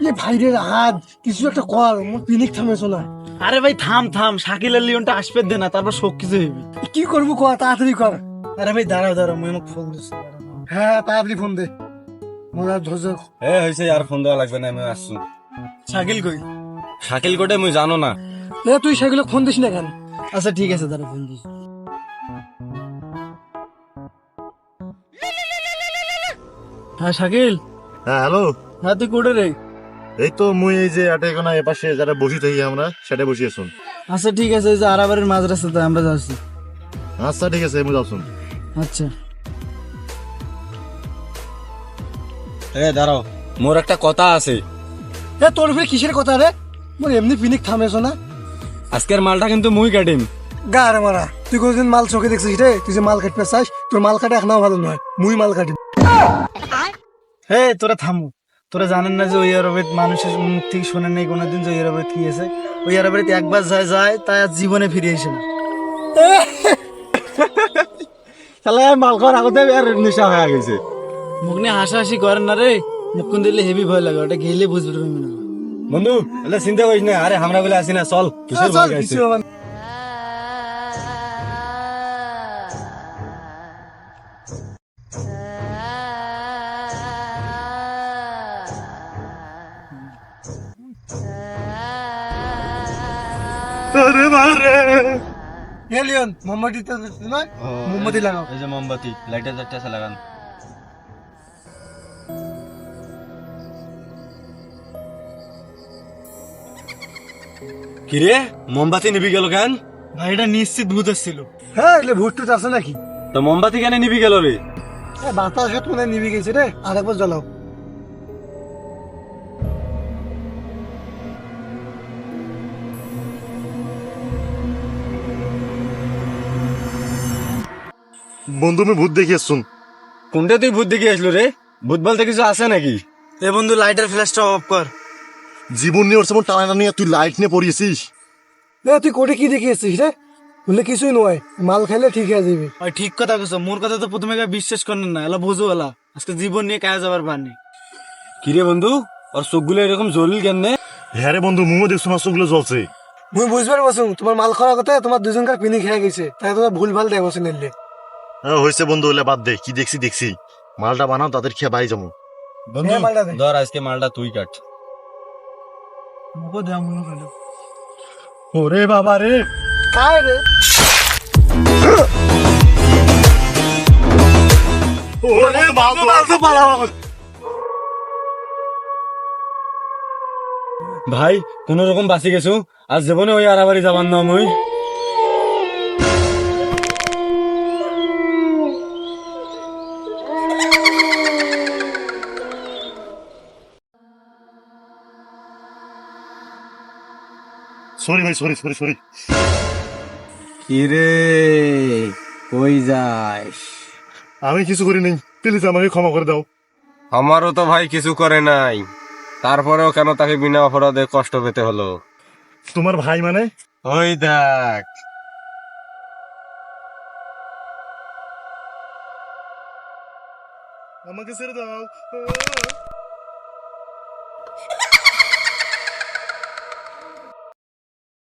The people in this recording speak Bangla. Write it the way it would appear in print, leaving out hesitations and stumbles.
এ ভাইরে হাত কিছু একটা কর, মোর পিনিক থামেছো না। আরে ভাই থাম থাম, শাকিল আর লিওনটা আসবে দে না, তারপর সব কিছু হইবে। কি করবো কর, তাড়াতাড়ি কর। আরে ভাই দাঁড়াও দাঁড়াও, মুই আমাকে ফোন দিচ্ছি। হ্যাঁ তাড়াতাড়ি ফোন দে, মোর আর ধৈর্য। হয়েছে আর ফোন দেওয়া লাগবে না, আমি আসছি। শাকিল কই? শাকিল কোটে মুই জানো না। এ তুই সেগুলো ফোন দিস না কেন? আচ্ছা ঠিক আছে, দাঁড়া ফোন দিচ্ছি। হ্যাঁ শাকিল। হ্যাঁ হ্যালো। হ্যাঁ তুই কোটে রে? এই তো মুই এই যে আটে কোনা এপাশে যারা বসি থাকি আমরা সেটা বসি আছুন। আচ্ছা ঠিক আছে, ওই যে আরাবারের মাঝ রাস্তাতে আমরা যাচ্ছি। আচ্ছা ঠিক আছে মুই যাচ্ছুন। আচ্ছা দাঁড়াও, মোর একটা কথা আছে। এ তোর ফিরে কিসের কথা রে? মোর এমনি পিনিক থামেছো না। আজকের মালটা কিন্তু মুই কাটিম। গা রে মারা, তুই কোনদিন মাল চোখে দেখছিস রে? তুই যে মাল কাটতে চাস, তোর মাল কাটা এখনো ভালো নয়, মুই মাল কাটি। হে তোরা থামু। তোরা জানেন না যে ওই আরবের মানুষের মুখ থেকে শোনেন নাই কোনোদিন যে ওই আরবের কি আছে? ওই আরবের একবার যায় যায় তাই আর জীবনে ফিরে আসে না। তাহলে মাল খাওয়ার আগতে আর নেশা হয়ে গেছে। মুখ নিয়ে হাসাহাসি করেন না রে, মুখ দিলে হেভি ভয় লাগে, ওটা গেলে বুঝবে তুমি না। বন্ধু তাহলে চিন্তা করিস না, আরে আমরা বলে আসি না, চল কিসের ভয় খাইছে? কিছু হবে না। এ লিওন, মোমবাতি তো নয়, মোমবাতি লাগাও। এই যে মোমবাতি, লাইটার চারটা আছে লাগান। কিরে মোমবাতি নিবি গেল কেন? ভাই এটা নিশ্চিত ভূত এসেছিল। হ্যাঁ এলে ভূত টুত আছে নাকি? তো মোমবাতি কেন নিবি গেল রে? বাতাস হাত মনে হয় নিভে গেছে রে, আর একবার জ্বালাও। বন্ধু আমি ভূত দেখি আসছুন। কোনটা তুই ভূত দেখে আসলো রে? ভূত বলতে কিছু আছে নাকি? এ বন্ধু লাইটার ফ্ল্যাশটা অফ কর। জীবন নিয়ে ওর যেমন টানা নিয়ে তুই লাইট নিয়ে পড়িয়েছিস। এ তুই কোটে কি দেখিয়েছিস রে? বললে কিছুই নয়, মাল খাইলে ঠিক হয়ে যাবে। ওই ঠিক কথা কইছো, মোর কথা তো প্রথমে কেউ বিশ্বাস করেন না, এলা বুঝো এলা আজকে জীবন নিয়ে কাজ যাবার পারনি। কিরে বন্ধু, ওর চোখগুলো এরকম জ্বলিল কেন? হ্যাঁ রে বন্ধু, মুমো দেখছো না চোখগুলো জ্বলছে। মুই বুঝবার পারছো তোমার মাল খাওয়ার কথা, তোমার দুজনকার পিনি খেয়ে গেছে, তাই তোমার ভুল ভাল দেয় বসে নিলে। হ্যাঁ হয়েছে বন্ধু, হলে বাদ দে, কি দেখছি দেখছি। মালটা বানাও, তাদের খেয়ে বাড়ি যাবো। বন্ধু হ্যাঁ, মালটা দে। ধর আজকে মালটা তুই কাট। মুখো দেয়া মনে করলো। ওরে বাবা রে। কায় রে? ওরে বাবা। ভাই কোন রকম বাঁচি গেছো, আজ জীবনে ওই আড়াবাড়ি যাবার না মই। সরি ভাই, সরি সরি সরি। কিরে কই যাস? আমি কিছু করি নাই, প্লিজ আমাকে ক্ষমা করে দাও। আমারও তো ভাই কিছু করে নাই, তারপরেও কেন তাকে বিনা অপরাধে কষ্ট পেতে হলো? তোমার ভাই মানে? ওই দেখ। আমাকে ছেড়ে দাও।